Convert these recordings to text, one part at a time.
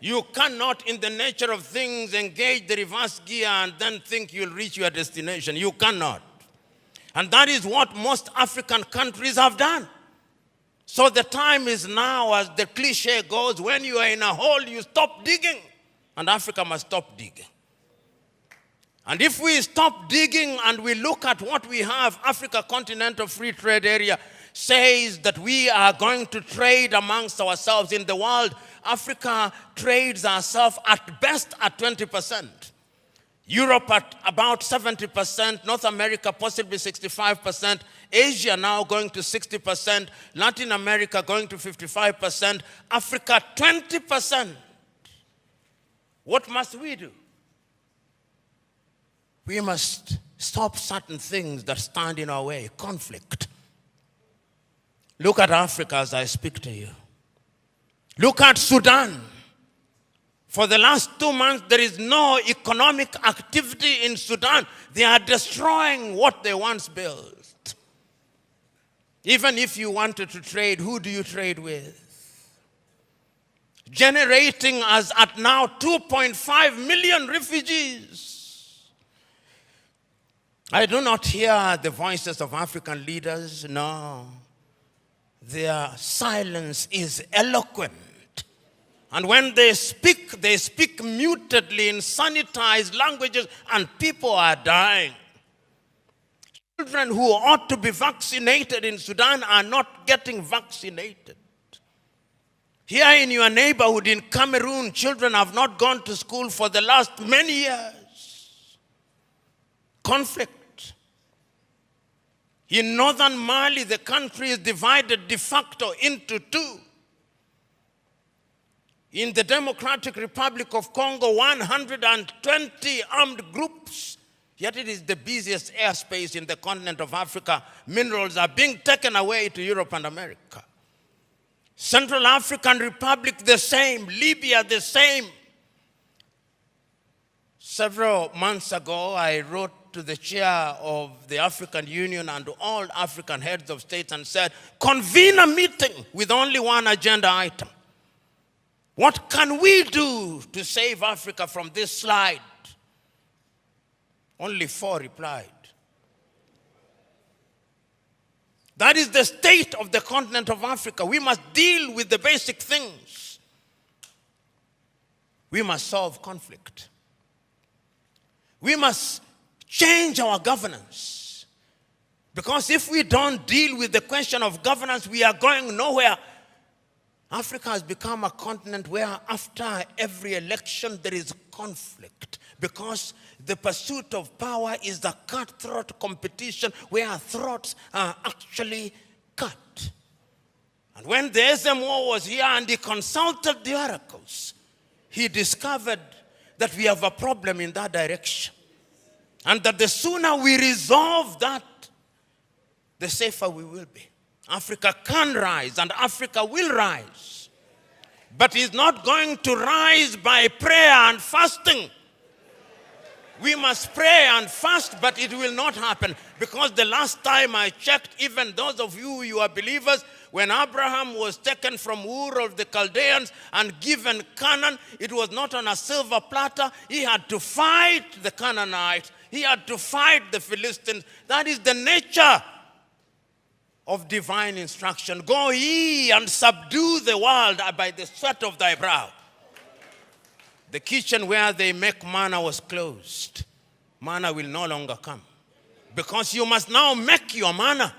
You cannot, in the nature of things, engage the reverse gear and then think you'll reach your destination. You cannot. And that is what most African countries have done. So the time is now, as the cliche goes, when you are in a hole, you stop digging. And Africa must stop digging. And if we stop digging and we look at what we have, Africa Continental Free Trade Area says that we are going to trade amongst ourselves in the world. Africa trades ourselves at best at 20%. Europe at about 70%, North America possibly 65%, Asia now going to 60%, Latin America going to 55%, Africa 20%. What must we do? We must stop certain things that stand in our way. Conflict. Look at Africa as I speak to you. Look at Sudan. For the last 2 months, there is no economic activity in Sudan. They are destroying what they once built. Even if you wanted to trade, who do you trade with? Generating as at now 2.5 million refugees. I do not hear the voices of African leaders, no. Their silence is eloquent. And when they speak mutedly in sanitized languages, and people are dying. Children who ought to be vaccinated in Sudan are not getting vaccinated. Here in your neighborhood in Cameroon, children have not gone to school for the last many years. Conflict. In northern Mali, the country is divided de facto into two. In the Democratic Republic of Congo, 120 armed groups, yet it is the busiest airspace in the continent of Africa. Minerals are being taken away to Europe and America. Central African Republic, the same. Libya, the same. Several months ago, I wrote to the chair of the African Union and to all African heads of state and said, convene a meeting with only one agenda item. What can we do to save Africa from this slide? Only 4 replied. That is the state of the continent of Africa. We must deal with the basic things. We must solve conflict. We must change our governance. Because if we don't deal with the question of governance, we are going nowhere. Africa has become a continent where after every election there is conflict because the pursuit of power is a cutthroat competition where throats are actually cut. And when the SMO was here and he consulted the oracles, he discovered that we have a problem in that direction. And that the sooner we resolve that, the safer we will be. Africa can rise and Africa will rise. But it's not going to rise by prayer and fasting. We must pray and fast, but it will not happen. Because the last time I checked, even those of you are believers, when Abraham was taken from Ur of the Chaldeans and given Canaan, it was not on a silver platter. He had to fight the Canaanites. He had to fight the Philistines. That is the nature of divine instruction. Go ye and subdue the world by the sweat of thy brow. The kitchen where they make manna was closed. Manna will no longer come. Because you must now make your manna.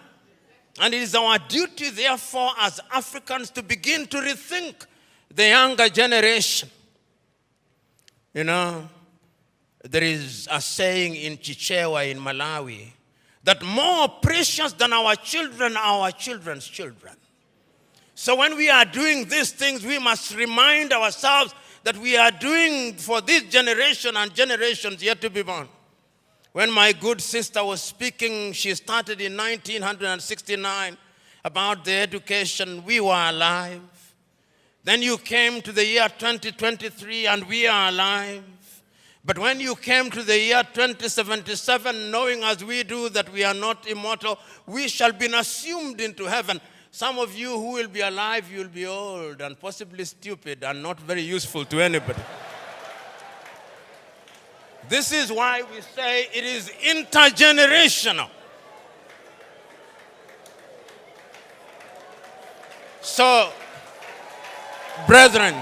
And it is our duty, therefore, as Africans to begin to rethink the younger generation. You know, there is a saying in Chichewa in Malawi, that more precious than our children are our children's children. So when we are doing these things, we must remind ourselves that we are doing for this generation and generations yet to be born. When my good sister was speaking, she started in 1969 about the education. We were alive. Then you came to the year 2023 and we are alive. But when you came to the year 2077, knowing as we do that we are not immortal, we shall be assumed into heaven. Some of you who will be alive, you will be old and possibly stupid and not very useful to anybody. This is why we say it is intergenerational. So, brethren,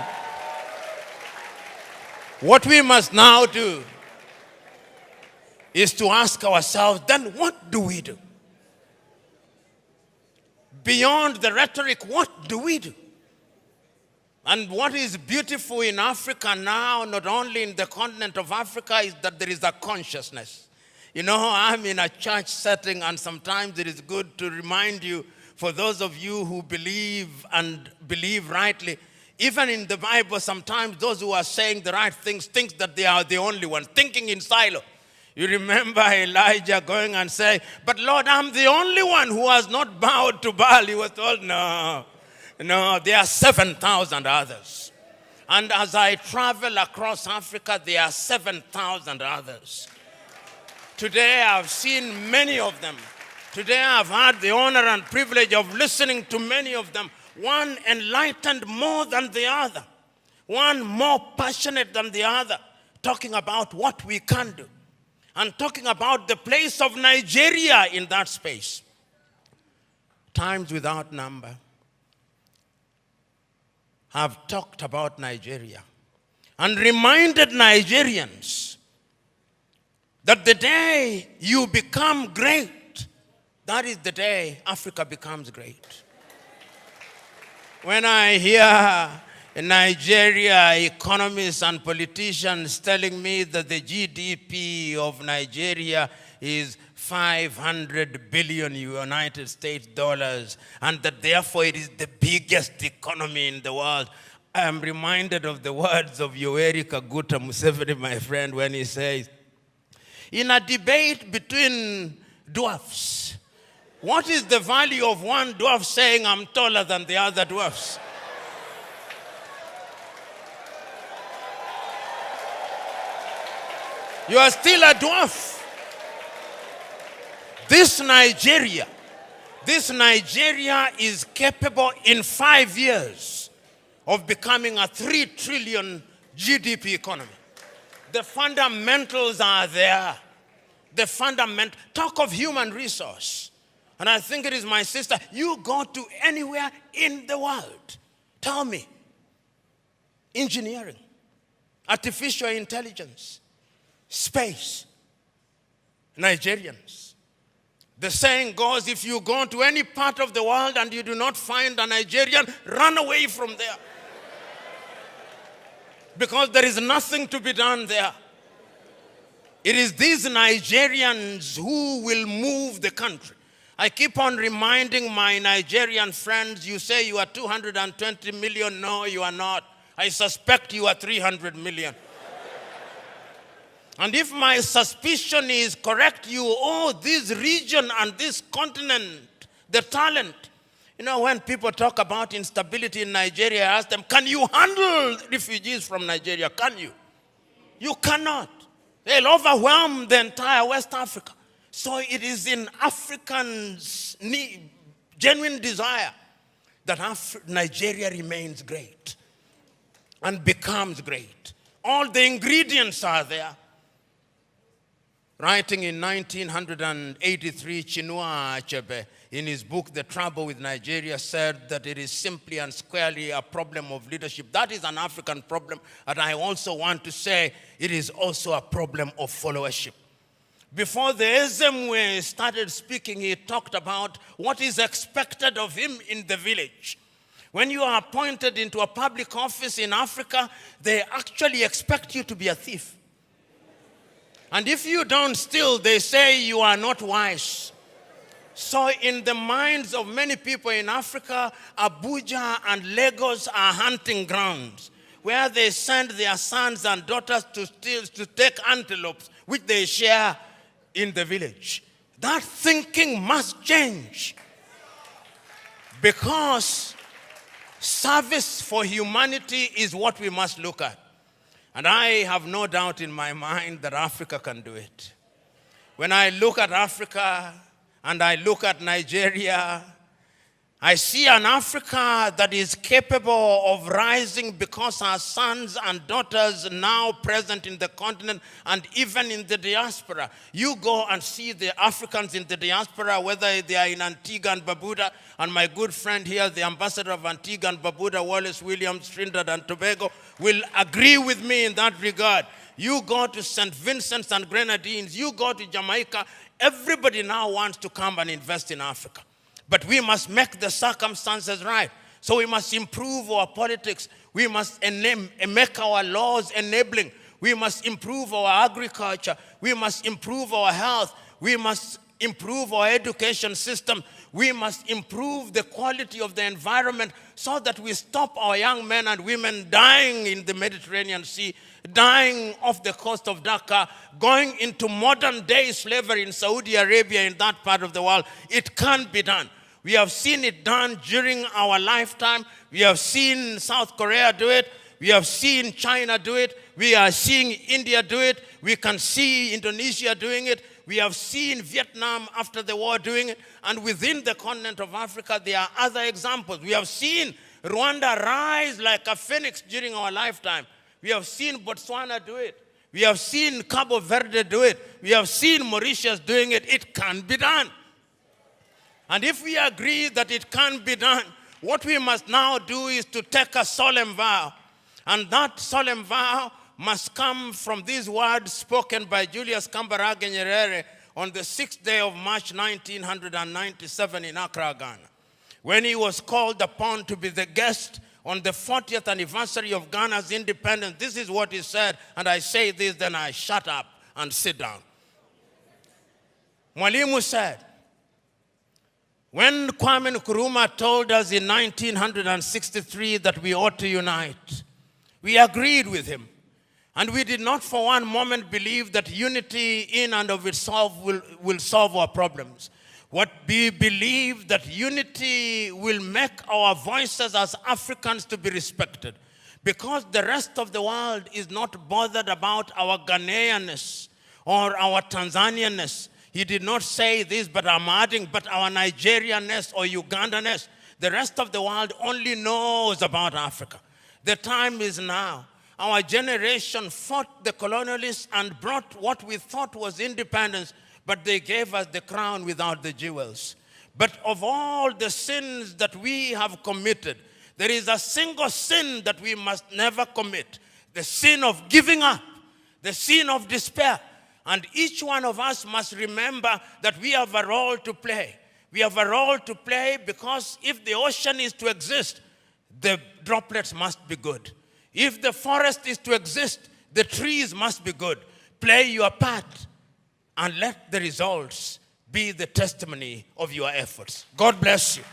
what we must now do is to ask ourselves, then what do we do? Beyond the rhetoric, what do we do? And what is beautiful in Africa now, not only in the continent of Africa, is that there is a consciousness. You know, I'm in a church setting, and sometimes it is good to remind you, for those of you who believe and believe rightly, even in the Bible, sometimes those who are saying the right things think that they are the only one, thinking in silo. You remember Elijah going and saying, but Lord, I'm the only one who has not bowed to Baal. He was told, no, there are 7,000 others. And as I travel across Africa, there are 7,000 others. Today I've seen many of them. Today I've had the honor and privilege of listening to many of them. One enlightened more than the other. One more passionate than the other. Talking about what we can do. And talking about the place of Nigeria in that space. Times without number have talked about Nigeria and reminded Nigerians that the day you become great, that is the day Africa becomes great. When I hear in Nigeria, economists and politicians telling me that the GDP of Nigeria is 500 billion United States dollars, and that therefore it is the biggest economy in the world. I am reminded of the words of Yoweri Kaguta Museveni, my friend, when he says, in a debate between dwarfs, what is the value of one dwarf saying, I'm taller than the other dwarfs? You are still a dwarf. This Nigeria is capable in 5 years of becoming a 3 trillion GDP economy. The fundamentals are there. Talk of human resource. And I think it is my sister, you go to anywhere in the world. Tell me, engineering, artificial intelligence, space, Nigerians. The saying goes, if you go to any part of the world and you do not find a Nigerian, run away from there. Because there is nothing to be done there. It is these Nigerians who will move the country. I keep on reminding my Nigerian friends, you say you are 220 million. No, you are not. I suspect you are 300 million. And if my suspicion is correct, you owe this region and this continent the talent. You know, when people talk about instability in Nigeria, I ask them, can you handle refugees from Nigeria? Can you? You cannot. They'll overwhelm the entire West Africa. So it is in Africans' genuine desire that Nigeria remains great and becomes great. All the ingredients are there. Writing in 1983, Chinua Achebe, in his book, The Trouble with Nigeria, said that it is simply and squarely a problem of leadership. That is an African problem, and I also want to say it is also a problem of followership. Before the Ezemwe started speaking, he talked about what is expected of him in the village. When you are appointed into a public office in Africa, they actually expect you to be a thief. And if you don't steal, they say you are not wise. So in the minds of many people in Africa, Abuja and Lagos are hunting grounds where they send their sons and daughters to take antelopes, which they share in the village. That thinking must change, because service for humanity is what we must look at. And I have no doubt in my mind that Africa can do it. When I look at Africa and I look at Nigeria, I see an Africa that is capable of rising because our sons and daughters now present in the continent and even in the diaspora. You go and see the Africans in the diaspora, whether they are in Antigua and Barbuda, and my good friend here, the ambassador of Antigua and Barbuda, Wallace Williams, Trinidad and Tobago, will agree with me in that regard. You go to St. Vincent's and Grenadines, you go to Jamaica, everybody now wants to come and invest in Africa. But we must make the circumstances right. So we must improve our politics. We must make our laws enabling. We must improve our agriculture. We must improve our health. We must improve our education system. We must improve the quality of the environment so that we stop our young men and women dying in the Mediterranean Sea, dying off the coast of Dhaka, going into modern day slavery in Saudi Arabia, in that part of the world. It can be done. We have seen it done during our lifetime. We have seen South Korea do it. We have seen China do it. We are seeing India do it. We can see Indonesia doing it. We have seen Vietnam after the war doing it. And within the continent of Africa, there are other examples. We have seen Rwanda rise like a phoenix during our lifetime. We have seen Botswana do it. We have seen Cabo Verde do it. We have seen Mauritius doing it. It can be done. And if we agree that it can be done, what we must now do is to take a solemn vow. And that solemn vow must come from these words spoken by Julius Kambarage Nyerere on the 6th day of March 1997 in Accra, Ghana, when he was called upon to be the guest on the 40th anniversary of Ghana's independence. This is what he said, and I say this, then I shut up and sit down. Mwalimu said, when Kwame Nkrumah told us in 1963 that we ought to unite, we agreed with him. And we did not for one moment believe that unity in and of itself will solve our problems. What we believe that unity will make our voices as Africans to be respected, because the rest of the world is not bothered about our Ghanaianness or our Tanzanianness. He did not say this, but I'm adding, but our Nigerianness or Ugandanness. The rest of the world only knows about Africa. The time is now. Our generation fought the colonialists and brought what we thought was independence, but they gave us the crown without the jewels. But of all the sins that we have committed, there is a single sin that we must never commit: the sin of giving up, the sin of despair. And each one of us must remember that we have a role to play. We have a role to play because if the ocean is to exist, the droplets must be good. If the forest is to exist, the trees must be good. Play your part and let the results be the testimony of your efforts. God bless you.